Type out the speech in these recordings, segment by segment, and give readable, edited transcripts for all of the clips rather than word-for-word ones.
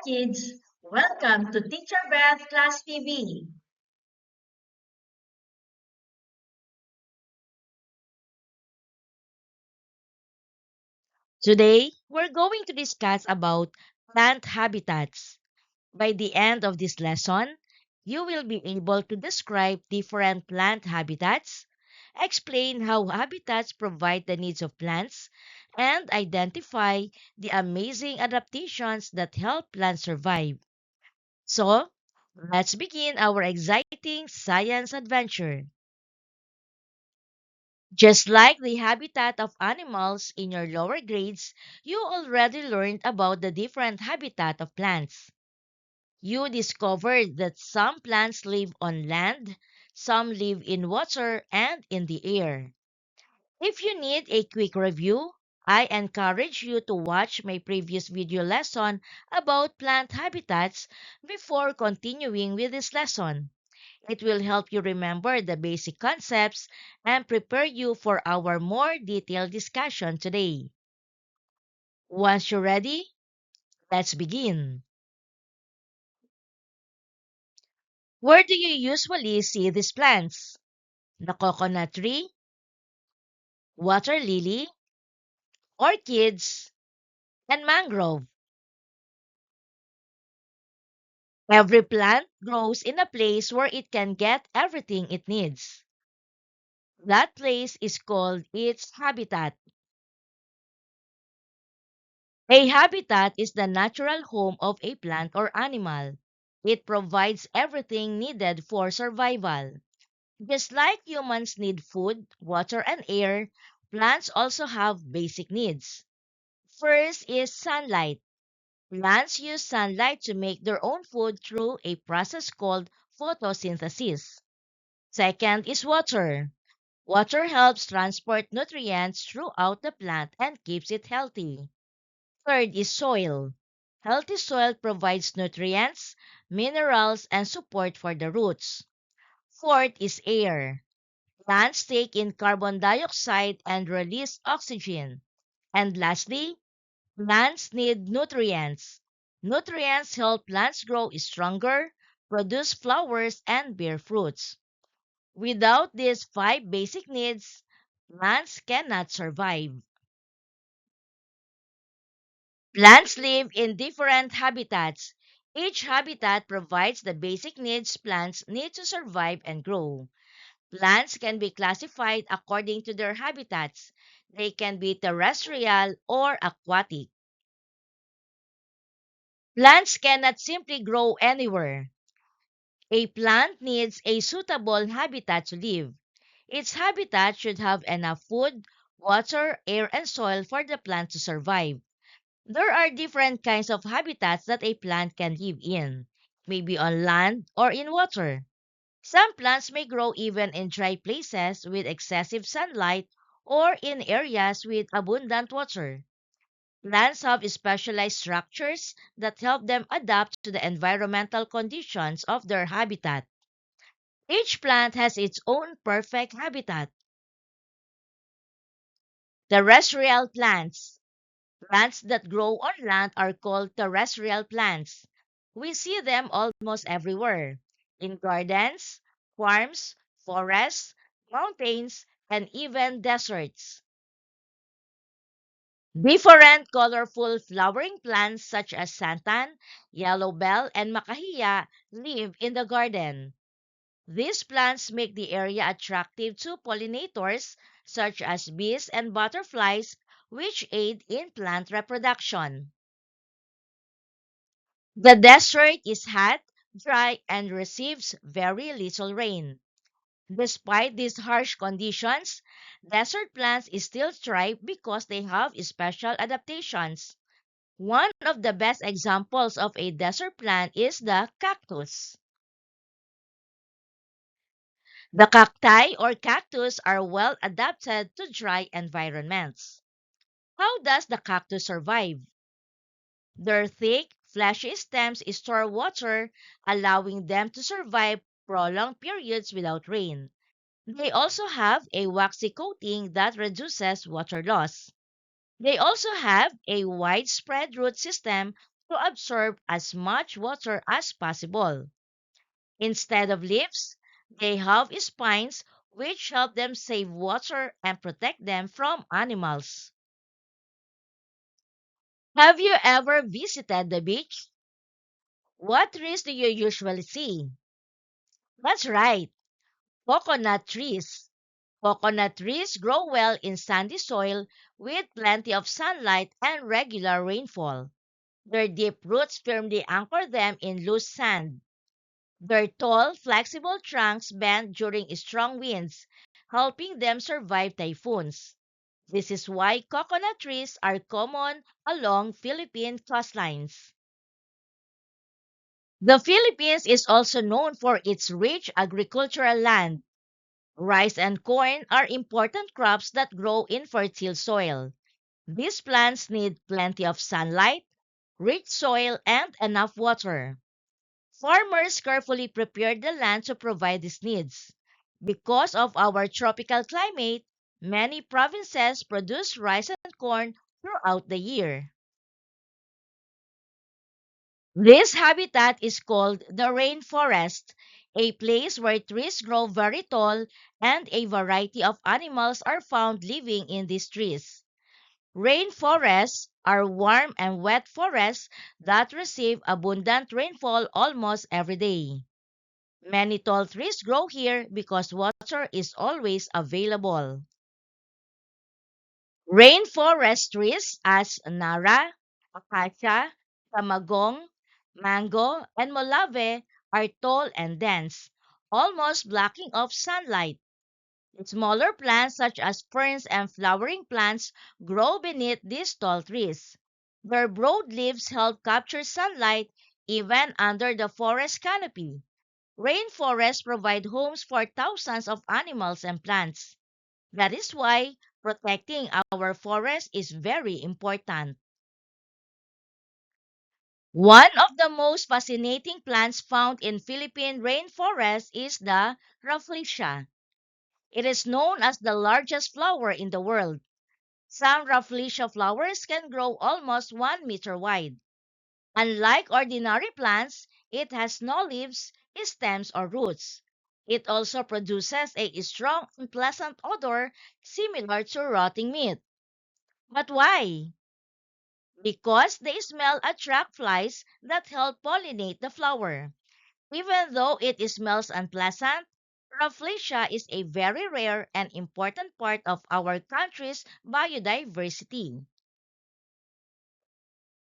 kids, welcome to Teacher Beth Class TV. Today, we're going to discuss about plant habitats. By the end of this lesson, you will be able to describe different plant habitats, explain how habitats provide the needs of plants, and identify the amazing adaptations that help plants survive. So, let's begin our exciting science adventure. Just like the habitat of animals in your lower grades, you already learned about the different habitat of plants. You discovered that some plants live on land, some live in water and in the air. If you need a quick review, I encourage you to watch my previous video lesson about plant habitats before continuing with this lesson. It will help you remember the basic concepts and prepare you for our more detailed discussion today. Once you're ready, let's begin. Where do you usually see these plants? The coconut tree, water lily, orchids, and mangrove. Every plant grows in a place where it can get everything it needs. That place is called its habitat. A habitat is the natural home of a plant or animal. It provides everything needed for survival. Just like humans need food, water, and air, plants also have basic needs. First is sunlight. Plants use sunlight to make their own food through a process called photosynthesis. Second is water. Water helps transport nutrients throughout the plant and keeps it healthy. Third is soil. Healthy soil provides nutrients, minerals, and support for the roots. Fourth is air. Plants take in carbon dioxide and release oxygen. And lastly, plants need nutrients. Nutrients help plants grow stronger, produce flowers, and bear fruits. Without these five basic needs, plants cannot survive. Plants live in different habitats. Each habitat provides the basic needs plants need to survive and grow. Plants can be classified according to their habitats. They can be terrestrial or aquatic. Plants cannot simply grow anywhere. A plant needs a suitable habitat to live. Its habitat should have enough food, water, air, and soil for the plant to survive. There are different kinds of habitats that a plant can live in, maybe on land or in water. Some plants may grow even in dry places with excessive sunlight or in areas with abundant water. Plants have specialized structures that help them adapt to the environmental conditions of their habitat. Each plant has its own perfect habitat. Terrestrial plants. Plants that grow on land are called terrestrial plants. We see them almost everywhere in gardens, farms, forests, mountains, and even deserts. Different colorful flowering plants such as santan, yellow bell, and macahiya live in the garden. These plants make the area attractive to pollinators such as bees and butterflies, which aid in plant reproduction. The desert is hot, dry, and receives very little rain. Despite these harsh conditions, desert plants still thrive because they have special adaptations. One of the best examples of a desert plant is the cactus. The cacti or cactus are well adapted to dry environments. How does the cactus survive? Their thick, fleshy stems store water, allowing them to survive prolonged periods without rain. They also have a waxy coating that reduces water loss. They also have a widespread root system to absorb as much water as possible. Instead of leaves, they have spines which help them save water and protect them from animals. Have you ever visited the beach? What trees do you usually see? That's right, coconut trees. Coconut trees grow well in sandy soil with plenty of sunlight and regular rainfall. Their deep roots firmly anchor them in loose sand. Their tall, flexible trunks bend during strong winds, helping them survive typhoons. This is why coconut trees are common along Philippine coastlines. The Philippines is also known for its rich agricultural land. Rice and corn are important crops that grow in fertile soil. These plants need plenty of sunlight, rich soil, and enough water. Farmers carefully prepare the land to provide these needs. Because of our tropical climate, many provinces produce rice and corn throughout the year. This habitat is called the rainforest, a place where trees grow very tall and a variety of animals are found living in these trees. Rainforests are warm and wet forests that receive abundant rainfall almost every day. Many tall trees grow here because water is always available. Rainforest trees as Nara, Acacia, Tamagong, Mango, and Molave are tall and dense, almost blocking off sunlight. Smaller plants such as ferns and flowering plants grow beneath these tall trees. Their broad leaves help capture sunlight even under the forest canopy. Rainforests provide homes for thousands of animals and plants. That is why protecting our forests is very important. One of the most fascinating plants found in Philippine rainforests is the Rafflesia. It is known as the largest flower in the world. Some Rafflesia flowers can grow almost 1 meter wide. Unlike ordinary plants, it has no leaves, stems, or roots. It also produces a strong and pleasant odor similar to rotting meat. But why? Because the smell attracts flies that help pollinate the flower. Even though it smells unpleasant, Rafflesia is a very rare and important part of our country's biodiversity.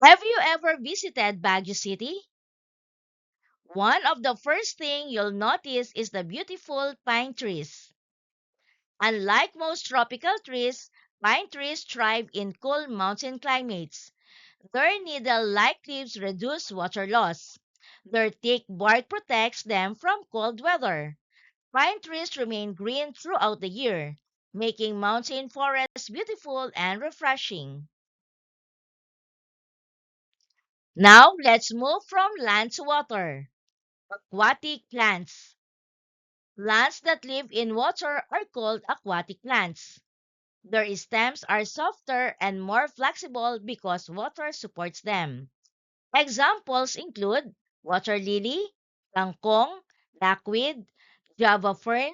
Have you ever visited Baguio City? One of the first thing you'll notice is the beautiful pine trees. Unlike most tropical trees, pine trees thrive in cool mountain climates. Their needle-like leaves reduce water loss. Their thick bark protects them from cold weather. Pine trees remain green throughout the year, making mountain forests beautiful and refreshing. Now let's move from land to water. Aquatic plants. Plants that live in water are called aquatic plants. Their stems are softer and more flexible because water supports them. Examples include water lily, kangkong, duckweed, java fern,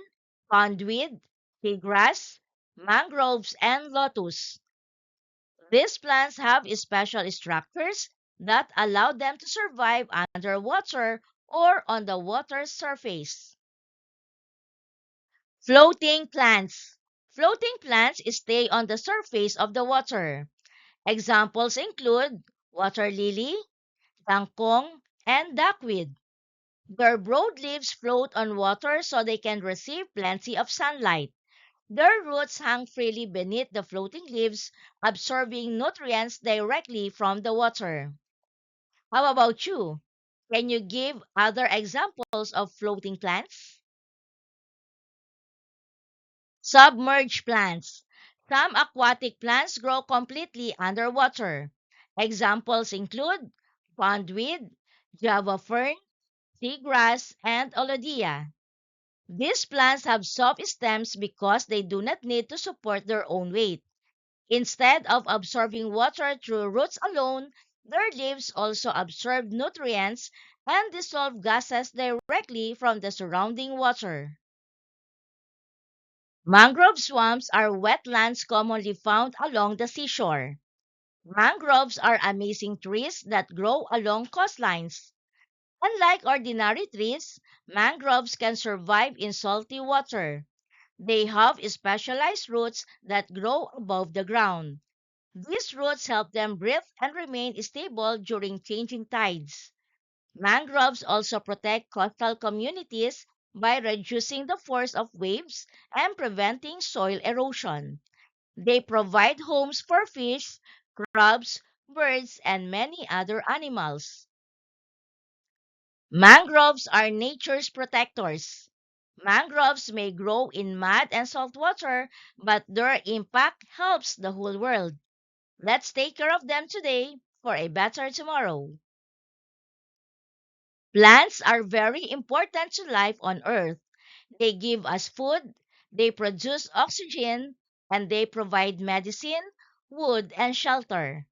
pondweed, seagrass, mangroves, and lotus. These plants have special structures that allow them to survive underwater or on the water's surface. Floating plants. Floating plants stay on the surface of the water. Examples include water lily, kangkong, and duckweed. Their broad leaves float on water so they can receive plenty of sunlight. Their roots hang freely beneath the floating leaves, absorbing nutrients directly from the water. How about you? Can you give other examples of floating plants? Submerged plants. Some aquatic plants grow completely underwater. Examples include pondweed, java fern, seagrass, and alodia. These plants have soft stems because they do not need to support their own weight. Instead of absorbing water through roots alone, Their leaves also absorb nutrients and dissolve gases directly from the surrounding water. Mangrove swamps are wetlands commonly found along the seashore. Mangroves are amazing trees that grow along coastlines. Unlike ordinary trees, mangroves can survive in salty water. They have specialized roots that grow above the ground. These roots help them breathe and remain stable during changing tides. Mangroves also protect coastal communities by reducing the force of waves and preventing soil erosion. They provide homes for fish, crabs, birds, and many other animals. Mangroves are nature's protectors. Mangroves may grow in mud and salt water, but their impact helps the whole world. Let's take care of them today for a better tomorrow. Plants are very important to life on Earth. They give us food, they produce oxygen, and they provide medicine, wood, and shelter.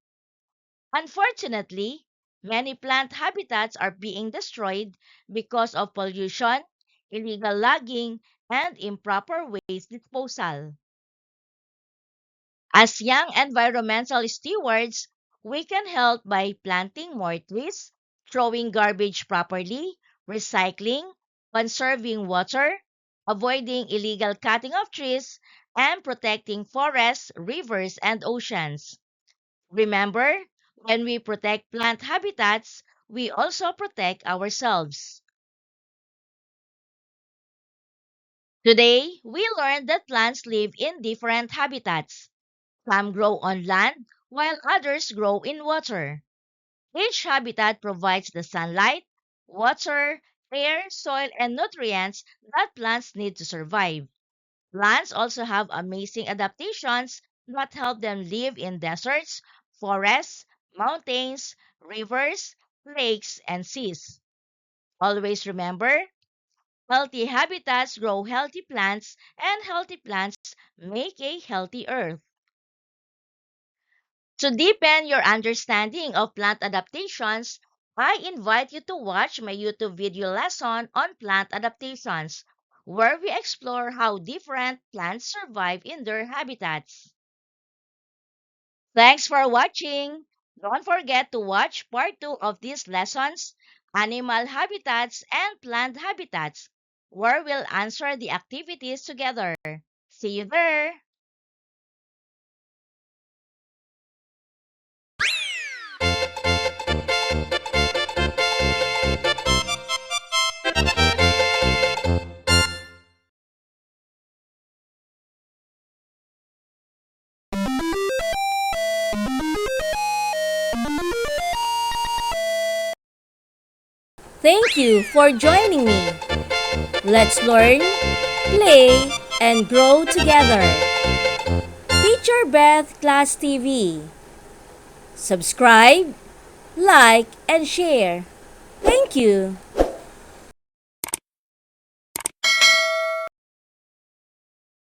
Unfortunately, many plant habitats are being destroyed because of pollution, illegal logging, and improper waste disposal. As young environmental stewards, we can help by planting more trees, throwing garbage properly, recycling, conserving water, avoiding illegal cutting of trees, and protecting forests, rivers, and oceans. Remember, when we protect plant habitats, we also protect ourselves. Today, we learned that plants live in different habitats. Some grow on land, while others grow in water. Each habitat provides the sunlight, water, air, soil, and nutrients that plants need to survive. Plants also have amazing adaptations that help them live in deserts, forests, mountains, rivers, lakes, and seas. Always remember, healthy habitats grow healthy plants, and healthy plants make a healthy earth. To deepen your understanding of plant adaptations, I invite you to watch my YouTube video lesson on plant adaptations, where we explore how different plants survive in their habitats. Thanks for watching! Don't forget to watch part 2 of these lessons, Animal Habitats and Plant Habitats, where we'll answer the activities together. See you there! Thank you for joining me. Let's learn, play, and grow together. Teacher Beth Class TV. Subscribe, like, and share. Thank you.